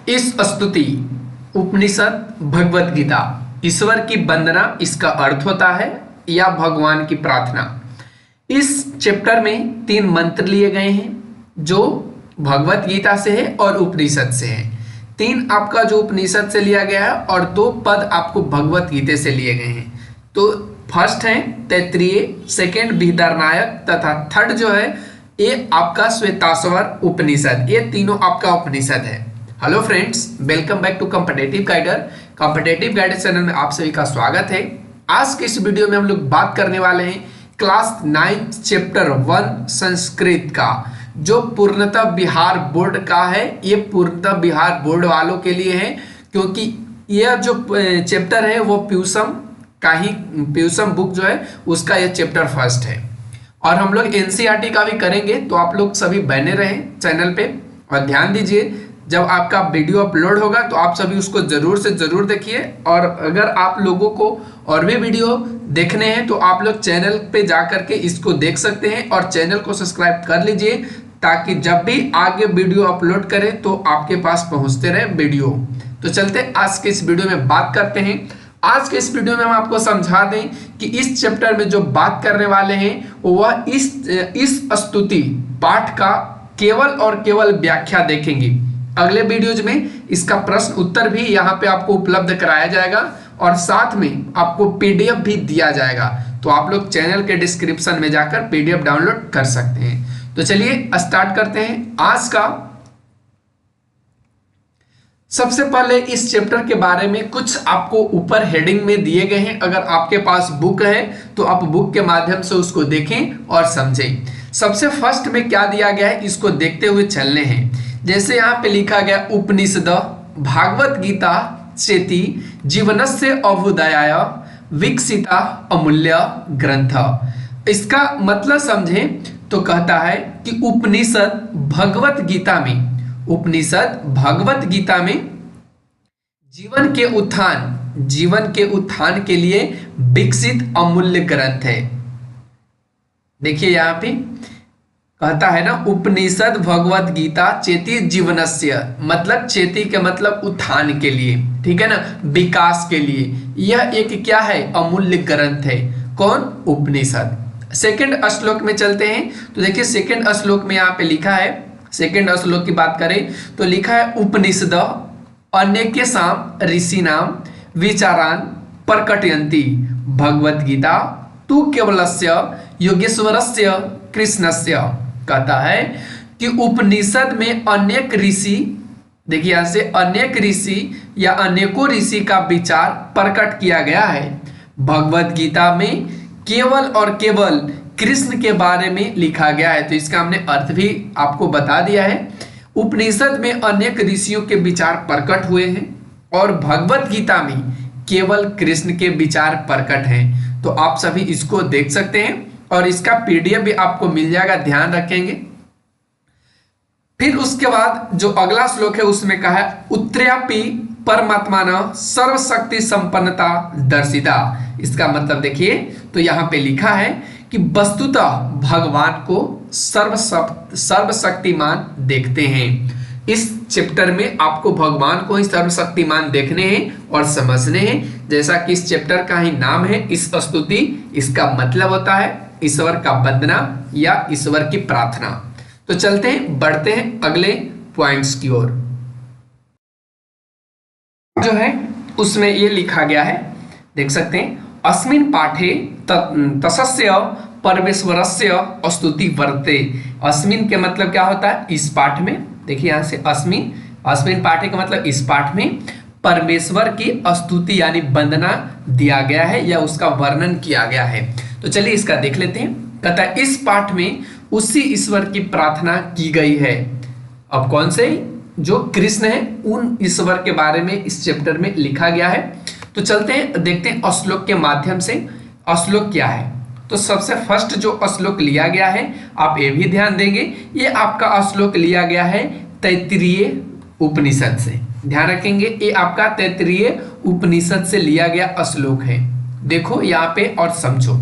इस स्तुति उपनिषद भगवत गीता ईश्वर की वंदना इसका अर्थ होता है या भगवान की प्रार्थना। इस चैप्टर में 3 मंत्र लिए गए हैं जो भगवत गीता से है और उपनिषद से है। 3 आपका जो उपनिषद से लिया गया है और 2 पद आपको भगवत गीता से लिए गए हैं। तो फर्स्ट है तैत्तिरीय, सेकेंड बृहदारण्यक तथा थर्ड जो है ये आपका श्वेताश्वर उपनिषद। ये तीनों आपका उपनिषद है। Hello friends, welcome back to competitive guider. Competitive guider channel में आप सभी का स्वागत है। आज के इस वीडियो में हम लोग बात करने वाले हैं क्लास 9 चैप्टर 1 संस्कृत का, जो पूर्णतः बिहार बोर्ड का है। ये पूर्णतः बिहार बोर्ड वालों के लिए है, क्योंकि यह जो चैप्टर है वो प्यूसम बुक जो है उसका यह चैप्टर फर्स्ट है। और हम लोग एनसीईआरटी का भी करेंगे, तो आप लोग सभी बने रहें चैनल पे और ध्यान दीजिए। जब आपका वीडियो अपलोड होगा तो आप सभी उसको जरूर से जरूर देखिए। और अगर आप लोगों को और भी वीडियो देखने हैं तो आप लोग चैनल पे जा करके इसको देख सकते हैं और चैनल को सब्सक्राइब कर लीजिए, ताकि जब भी आगे वीडियो अपलोड करें तो आपके पास पहुंचते रहे वीडियो। तो चलते आज के इस वीडियो में बात करते हैं। आज के इस वीडियो में हम आपको समझा दें कि इस चैप्टर में जो बात करने वाले हैं वह इस स्तुति पाठ का केवल और केवल व्याख्या देखेंगे। अगले वीडियोज में इसका प्रश्न उत्तर भी यहाँ पे आपको उपलब्ध कराया जाएगा और साथ में आपको पीडीएफ भी दिया जाएगा। तो आप लोग चैनल के डिस्क्रिप्शन में जाकर पीडीएफ डाउनलोड कर सकते हैं। तो चलिए स्टार्ट करते हैं आज का। सबसे पहले इस चैप्टर के बारे में कुछ आपको ऊपर हेडिंग में दिए गए हैं। अगर आपके पास बुक है तो आप बुक के माध्यम से उसको देखें और समझें। सबसे फर्स्ट में क्या दिया गया है इसको देखते हुए चलने हैं। जैसे यहाँ पे लिखा गया उपनिषद भागवत गीता चेति जीवनस्य अभ्युदयाय विकसिता अमूल्य ग्रंथ। इसका मतलब समझें तो कहता है कि उपनिषद भगवत गीता में जीवन के उत्थान के लिए विकसित अमूल्य ग्रंथ है। देखिए यहाँ पे कहता है ना, उपनिषद भगवत गीता चेति जीवनस्य, मतलब चेति के मतलब उत्थान के लिए, ठीक है ना, विकास के लिए। यह एक क्या है, अमूल्य ग्रंथ है। कौन? उपनिषद। सेकंड श्लोक में चलते हैं तो देखिए सेकंड श्लोक में यहाँ पे लिखा है, सेकंड श्लोक की बात करें तो लिखा है उपनिषद अनेकेषां ऋषीणां विचारान् प्रकटयन्ति भगवत गीता तु केवलस्य योगेश्वरस्य कृष्णस्य। कहता है कि उपनिषद में अनेक ऋषि, देखिए यहां से अनेक ऋषि या अनेकों ऋषि का विचार प्रकट किया गया है। भगवत गीता में केवल और केवल कृष्ण के बारे में लिखा गया है। तो इसका हमने अर्थ भी आपको बता दिया है। उपनिषद में अनेक ऋषियों के विचार प्रकट हुए हैं और भगवत गीता में केवल कृष्ण के विचार प्रकट हैं। तो आप सभी इसको देख सकते हैं और इसका पीडीएफ भी आपको मिल जाएगा, ध्यान रखेंगे। फिर उसके बाद जो अगला श्लोक है उसमें कहा है उत्तरापि परमात्मा न सर्वशक्ति संपन्नता दर्शिता। इसका मतलब देखिए तो यहाँ पे लिखा है कि वस्तुतः भगवान को सर्वशक्तिमान देखते हैं। इस चैप्टर में आपको भगवान को ही सर्वशक्तिमान देखने हैं और समझने हैं। जैसा कि इस चैप्टर का ही नाम है इस स्तुति, इसका मतलब होता है ईश्वर का वंदना या ईश्वर की प्रार्थना। तो चलते हैं, बढ़ते हैं अगले पॉइंट्स की ओर। जो है उसमें ये लिखा गया है, देख सकते हैं, अस्मिन् पाठे तस्य परमेश्वरस्य स्तुति वर्ते। अस्मिन् के मतलब क्या होता है, इस पाठ में। देखिए यहाँ से अस्मिन् पाठे का मतलब इस पाठ में परमेश्वर की स्तुति यानी वंदना दिया गया है या उसका वर्णन किया गया है। तो चलिए इसका देख लेते हैं। कहता है इस पाठ में उसी ईश्वर की प्रार्थना की गई है। अब कौन से? जो कृष्ण है, उन ईश्वर के बारे में इस चैप्टर में लिखा गया है। तो चलते हैं, देखते हैं श्लोक के माध्यम से श्लोक क्या है। तो सबसे फर्स्ट जो श्लोक लिया गया है, आप ये भी ध्यान देंगे, ये आपका श्लोक लिया गया है तैत्तिरीय उपनिषद से। ध्यान रखेंगे, ये आपका तैत्तिरीय उपनिषद से लिया गया श्लोक है। देखो यहाँ पे और समझो।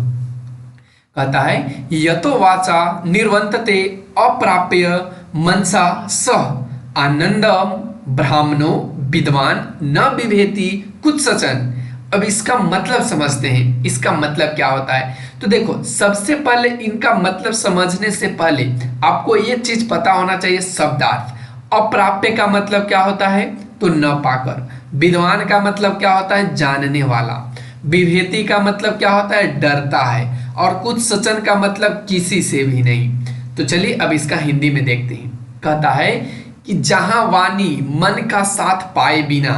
कहता है यतो वाचा निर्वंतते अप्राप्य मनसा सह आनंदम ब्राह्मणो विद्वान न बिभेति कुत्सचन। अब इसका मतलब समझते हैं, इसका मतलब क्या होता है। तो देखो, सबसे पहले इनका मतलब समझने से पहले आपको ये चीज पता होना चाहिए शब्दार्थ। अप्राप्य का मतलब क्या होता है, तो न पाकर। विद्वान का मतलब क्या होता है, जानने वाला। विभेति का मतलब क्या होता है, डरता है। और कुत्सचन का मतलब किसी से भी नहीं। तो चलिए अब इसका हिंदी में देखते हैं। कहता है कि जहां वाणी मन का साथ पाए बिना,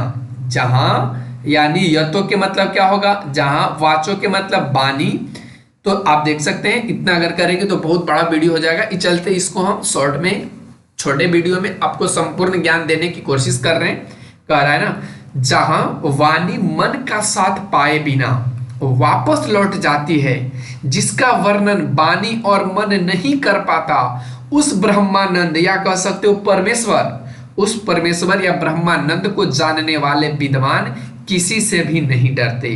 जहां यानी यतो के मतलब क्या होगा, जहां, वाचो के मतलब वाणी। तो आप देख सकते हैं, इतना अगर करेंगे तो बहुत बड़ा वीडियो हो जाएगा। इस चलते इसको हम शॉर्ट में, छोटे वीडियो में आपको संपूर्ण ज्ञान देने की कोशिश कर रहे हैं। कह रहा है ना, जहां वाणी मन का साथ पाए बिना वापस लौट जाती है, जिसका वर्णन वाणी और मन नहीं कर पाता, उस ब्रह्मानंद या कह सकते हो परमेश्वर, उस परमेश्वर या ब्रह्मानंद को जानने वाले विद्वान किसी से भी नहीं डरते।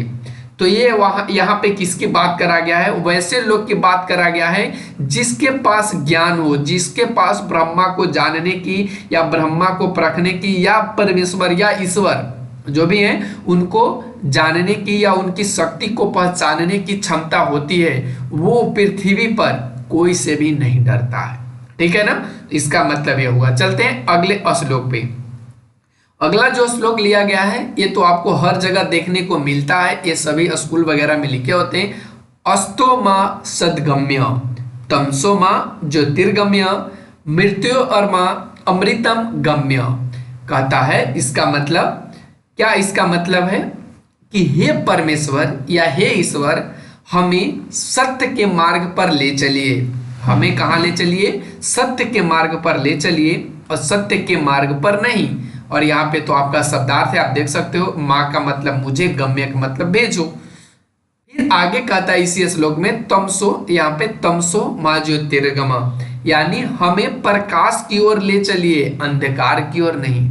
तो ये वहां यहाँ पे किसकी बात करा गया है, वैसे लोग की बात करा गया है जिसके पास ज्ञान हो, जिसके पास ब्रह्मा को जानने की या ब्रह्मा को परखने की या परमेश्वर या ईश्वर जो भी है उनको जानने की या उनकी शक्ति को पहचानने की क्षमता होती है, वो पृथ्वी पर कोई से भी नहीं डरता है। ठीक है ना, इसका मतलब ये हुआ। चलते हैं अगले श्लोक पे। अगला जो श्लोक लिया गया है ये तो आपको हर जगह देखने को मिलता है, ये सभी स्कूल वगैरह में लिखे होते हैं। अस्तो माँ सदगम्य, तमसो माँ ज्योतिर्गम्य, मृत्यु और माँ अमृतम गम्य। कहता है इसका मतलब क्या, इसका मतलब है कि हे परमेश्वर या हे ईश्वर, हमें सत्य के मार्ग पर ले चलिए। हमें कहाँ ले चलिए, सत्य के मार्ग पर ले चलिए और सत्य के मार्ग पर नहीं। और यहाँ पे तो आपका शब्दार्थ है, आप देख सकते हो, माँ का मतलब मुझे, गम्य का मतलब भेजो। फिर आगे कहता है इसी श्लोक में तमसो, यहाँ पे तमसो माँ ज्योतिर्गमा, यानी हमें प्रकाश की ओर ले चलिए, अंधकार की ओर नहीं।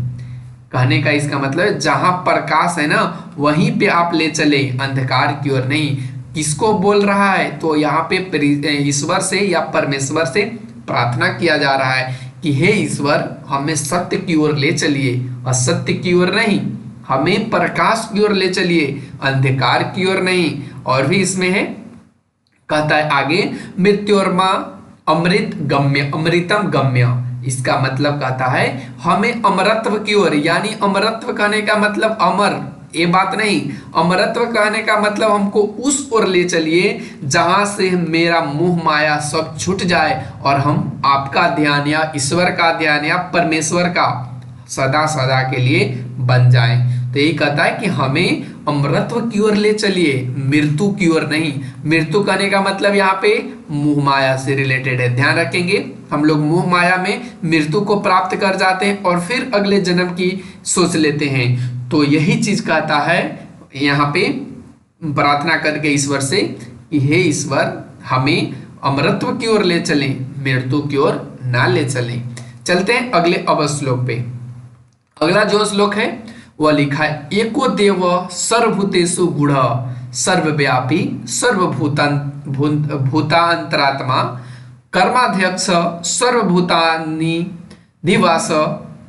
कहने का इसका मतलब है जहां प्रकाश है ना वहीं पे आप ले चले, अंधकार की ओर नहीं। किसको बोल रहा है, तो यहाँ पे ईश्वर से या परमेश्वर से प्रार्थना किया जा रहा है कि हे ईश्वर, हमें सत्य की ओर ले चलिए, असत्य की ओर नहीं। हमें प्रकाश की ओर ले चलिए, अंधकार की ओर नहीं। और भी इसमें है, कहता है आगे, मृत्योर्मा अमृत गम्य, अमृतम गम्य। इसका मतलब कहता है हमें अमरत्व की ओर, यानी अमरत्व कहने का मतलब अमर, ये बात नहीं। अमरत्व कहने का मतलब हमको उस ओर ले चलिए जहां से मेरा मोह माया सब छूट जाए और हम आपका ध्यान या ईश्वर का ध्यान या परमेश्वर का सदा सदा के लिए बन जाए। तो यही कहता है कि हमें अमरत्व की ओर ले चलिए, मृत्यु की ओर नहीं। मृत्यु कहने का मतलब यहाँ पे मोह माया से रिलेटेड है, ध्यान रखेंगे। हम लोग मोह माया में मृत्यु को प्राप्त कर जाते हैं और फिर अगले जन्म की सोच लेते हैं। तो यही चीज कहता है यहाँ पे, प्रार्थना करके ईश्वर से कि हे ईश्वर, हमें अमरत्व की ओर ले चलें, मृत्यु की ओर ना ले चलें। चलते हैं अगले अब श्लोक पे। अगला जो श्लोक है वह लिखा है, एको देव सर्वभूतेषु गूढ़ सर्वव्यापी भूतांतरात्मा कर्माध्यक्ष सर्वभूतानि निवास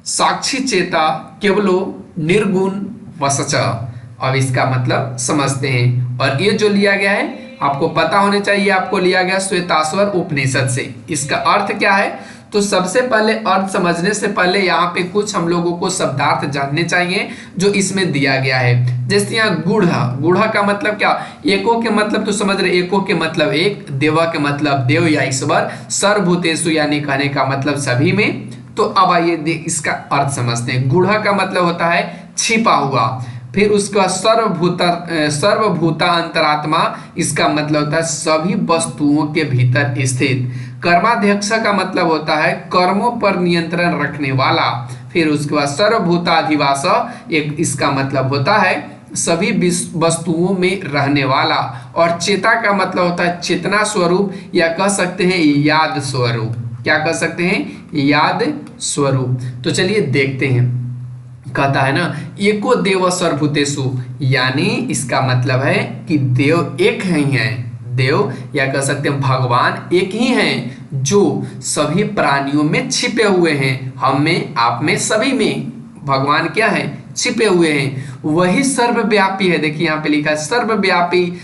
साक्षी चेता केवलो निर्गुण वसच। अब इसका मतलब समझते हैं। और ये जो लिया गया है आपको पता होने चाहिए, आपको लिया गया श्वेताश्वर उपनिषद से। इसका अर्थ क्या है, तो सबसे पहले अर्थ समझने से पहले यहाँ पे कुछ हम लोगों को शब्दार्थ जानने चाहिए जो इसमें दिया गया है। जैसे यहाँ गूढ़, गूढ़ का मतलब क्या, एको के मतलब तो समझ रहे, एको के मतलब एक, देवा के मतलब देव या ईश्वर, सर्वभूतेषु यानी कहने का मतलब सभी में। तो अब आइए इसका अर्थ समझते हैं। गूढ़ का मतलब होता है छिपा हुआ। फिर उसका सर्वभूता अंतरात्मा, इसका मतलब होता है सभी वस्तुओं के भीतर स्थित। कर्माध्यक्ष का मतलब होता है कर्मों पर नियंत्रण रखने वाला। फिर उसके बाद सर्वभूताधिवास, एक इसका मतलब होता है सभी वस्तुओं में रहने वाला। और चेता का मतलब होता है चेतना स्वरूप या कह सकते हैं याद स्वरूप। क्या कह सकते हैं, याद स्वरूप। तो चलिए देखते हैं। कहता है ना एको देव सर्वभूतेषु, यानी इसका मतलब है कि देव एक ही हैं, देव या कह सकते हैं भगवान एक ही हैं जो सभी प्राणियों में छिपे हुए हैं, हम में, आप में, सभी में भगवान क्या है, छिपे हुए हैं। वही सर्वव्यापी है, देखिए यहाँ पे लिखा है सर्वव्यापी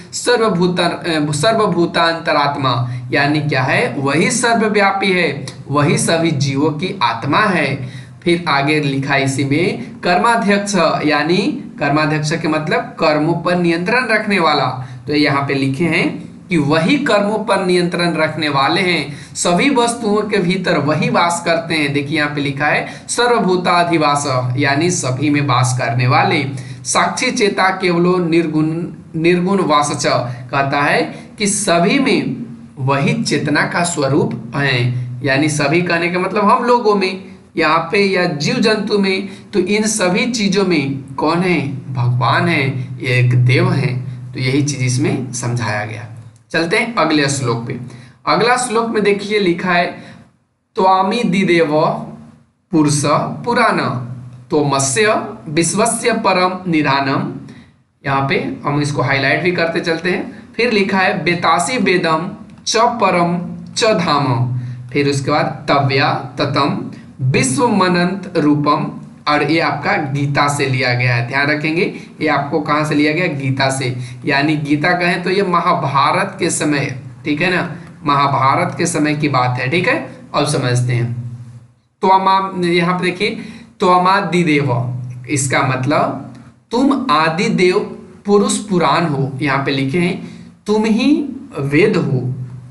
सर्वभूतांतरात्मा, यानी क्या है, वही सर्वव्यापी है, वही सभी जीवों की आत्मा है। फिर आगे लिखा है इसी में कर्माध्यक्ष, यानी कर्माध्यक्ष के मतलब कर्मों पर नियंत्रण रखने वाला। तो यहाँ पे लिखे हैं कि वही कर्मों पर नियंत्रण रखने वाले हैं, सभी वस्तुओं के भीतर वही वास करते हैं। देखिए यहाँ पे लिखा है सर्वभूताधिवास, यानी सभी में वास करने वाले। साक्षी चेता केवलो निर्गुण निर्गुण वासच, कहता है कि सभी में वही चेतना का स्वरूप है, यानी सभी कहने का मतलब हम लोगों में यहाँ पे या जीव जंतु में, तो इन सभी चीजों में कौन है, भगवान है, एक देव है। तो यही चीज इसमें समझाया गया। चलते हैं अगले श्लोक पे। अगला श्लोक में देखिए लिखा है त्वामि दिदेव पुरुष पुराण तोमस्य विश्वस्य परम निधानम। यहाँ पे हम इसको हाईलाइट भी करते चलते हैं। फिर लिखा है बेतासी वेदम च परम च धाम। फिर उसके बाद तव्या ततम विश्व मनंत रूपम, और ये आपका गीता से लिया गया है, ध्यान रखेंगे ये आपको कहाँ से लिया गया, गीता से। यानी गीता कहें तो ये महाभारत के समय, ठीक है ना, महाभारत के समय की बात है, ठीक है। अब समझते हैं। तो यहाँ पे देखिए त्वमादिदेव, इसका मतलब तुम आदि देव पुरुष पुराण हो। यहाँ पे लिखे हैं तुम ही वेद हो,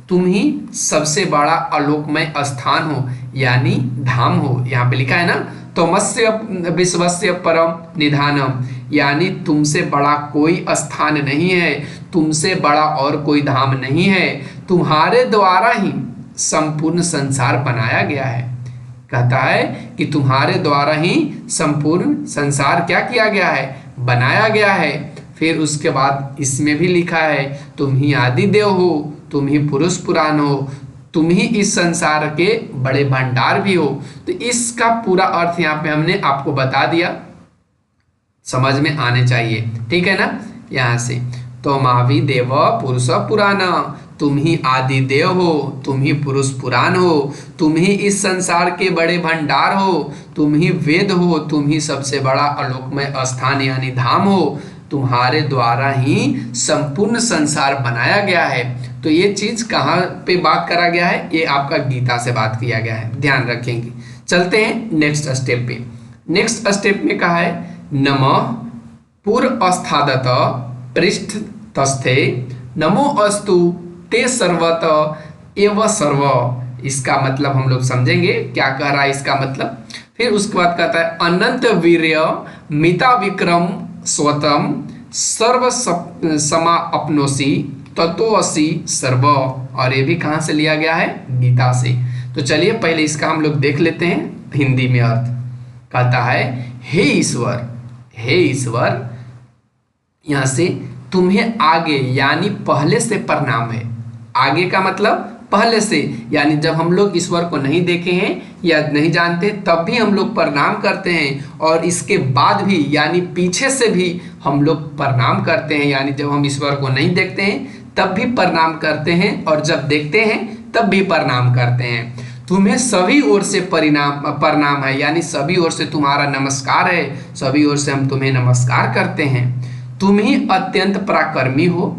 तुम ही सबसे बड़ा आलोकमय स्थान हो, यानी धाम हो। यहाँ पे लिखा है ना तोमस्य विश्वस्य परम निधानम, यानी तुमसे बड़ा कोई स्थान नहीं है, तुमसे बड़ा और कोई धाम नहीं है, तुम्हारे द्वारा ही संपूर्ण संसार बनाया गया है। कहता है कि तुम्हारे द्वारा ही संपूर्ण संसार क्या किया गया है, बनाया गया है। फिर उसके बाद इसमें भी लिखा है तुम ही आदि देव हो, तुम ही पुरुष पुराण हो, तुम ही इस संसार के बड़े भंडार भी हो। तो इसका पूरा अर्थ यहाँ पे हमने आपको बता दिया, समझ में आने चाहिए, ठीक है ना। यहाँ से तो मावी देव पुरुष पुराण, तुम ही आदि देव हो, तुम ही पुरुष पुराण हो, तुम ही इस संसार के बड़े भंडार हो, तुम ही वेद हो, तुम ही सबसे बड़ा आलोकमय स्थान यानी धाम हो, तुम्हारे द्वारा ही संपूर्ण संसार बनाया गया है। तो ये चीज कहाँ पे बात करा गया है, ये आपका गीता से बात किया गया है, ध्यान रखेंगे। चलते हैं नेक्स्ट स्टेप पे। नेक्स्ट स्टेप में कहा है नमः पुरअस्थादत पृष्ठतस्थे नमो अस्तु ते सर्वत एव सर्व। इसका मतलब हम लोग समझेंगे क्या कह रहा है इसका मतलब। फिर उसके बाद कहता है अनंत वीर्य मिता विक्रम स्वतम सर्व समा अपनोसी तत्वसी सर्व। और ये भी कहाँ से लिया गया है, गीता से। तो चलिए पहले इसका हम लोग देख लेते हैं हिंदी में अर्थ। कहता है हे ईश्वर, हे ईश्वर, यहाँ से तुम्हें आगे यानी पहले से प्रणाम है। आगे का मतलब पहले से, यानी जब हम लोग ईश्वर को नहीं देखे हैं या नहीं जानते तब भी हम लोग प्रणाम करते हैं, और इसके बाद भी यानी पीछे से भी हम लोग प्रणाम करते हैं। यानी जब हम ईश्वर को नहीं देखते हैं तब भी प्रणाम करते हैं, और जब देखते हैं तब भी प्रणाम करते हैं। तुम्हें सभी ओर से प्रणाम है, यानी सभी ओर से तुम्हारा नमस्कार है, सभी ओर से हम तुम्हें नमस्कार करते हैं। तुम ही अत्यंत पराक्रमी हो,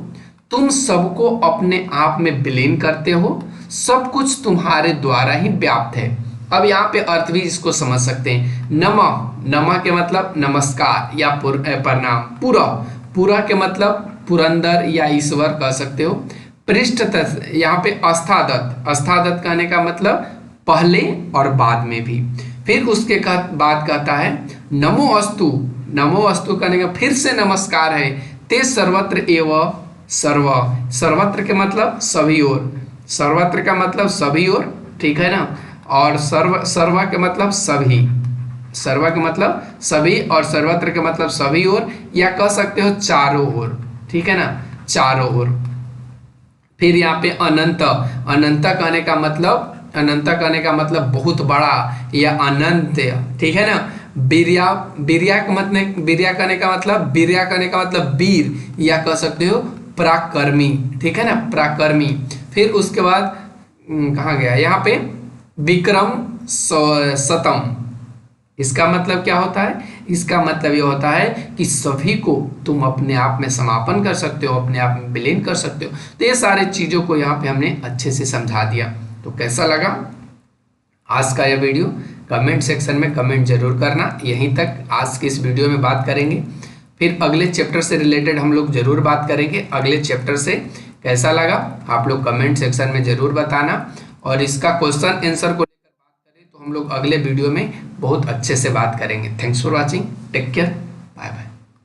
तुम सबको अपने आप में विलीन करते हो, सब कुछ तुम्हारे द्वारा ही व्याप्त है। अब यहाँ पे अर्थ भी इसको समझ सकते हैं। नमः, नमः के मतलब नमस्कार या प्रणाम। पूरा, पूरा के मतलब पुरंदर या ईश्वर कह सकते हो। पृष्ठतः, यहाँ पे अस्थादत, अस्थादत कहने का मतलब पहले और बाद में भी। फिर उसके बाद कहता है नमो अस्तु, नमो अस्तु कहने का फिर से नमस्कार है। ते सर्वत्र एव सर्व, सर्वत्र के मतलब सभी ओर, सर्वत्र का मतलब सभी ओर, ठीक है ना। और सर्व के मतलब सभी, सर्व के मतलब सभी, और सर्वत्र के मतलब सभी ओर, या कह सकते हो चारों ओर, ठीक है ना, चारों ओर। फिर यहाँ पे अनंत, अनंत कहने का मतलब, अनंत कहने का मतलब बहुत बड़ा या अनंत, ठीक है ना। बीर्या, बीर्या का मतलब, बीर्या कहने का मतलब, बीर्या कहने का मतलब वीर, या कह सकते हो पराक्रमी, ठीक है ना, पराक्रमी। फिर उसके बाद कहाँ गया, यहाँ पे विक्रम शतम। इसका मतलब क्या होता है? इसका मतलब ये होता है कि सभी को तुम अपने आप में समापन कर सकते हो, अपने आप में विलीन कर सकते हो। तो ये सारे चीजों को यहाँ पे हमने अच्छे से समझा दिया। तो कैसा लगा आज का यह वीडियो? कमेंट सेक्शन में कमेंट जरूर करना। यहीं तक आज की इस वीडियो में बात करेंगे, फिर अगले चैप्टर से रिलेटेड हम लोग जरूर बात करेंगे। अगले चैप्टर से कैसा लगा आप लोग कमेंट सेक्शन में जरूर बताना, और इसका क्वेश्चन आंसर को लेकर बात करें तो हम लोग अगले वीडियो में बहुत अच्छे से बात करेंगे। Thanks for watching, take care, bye bye.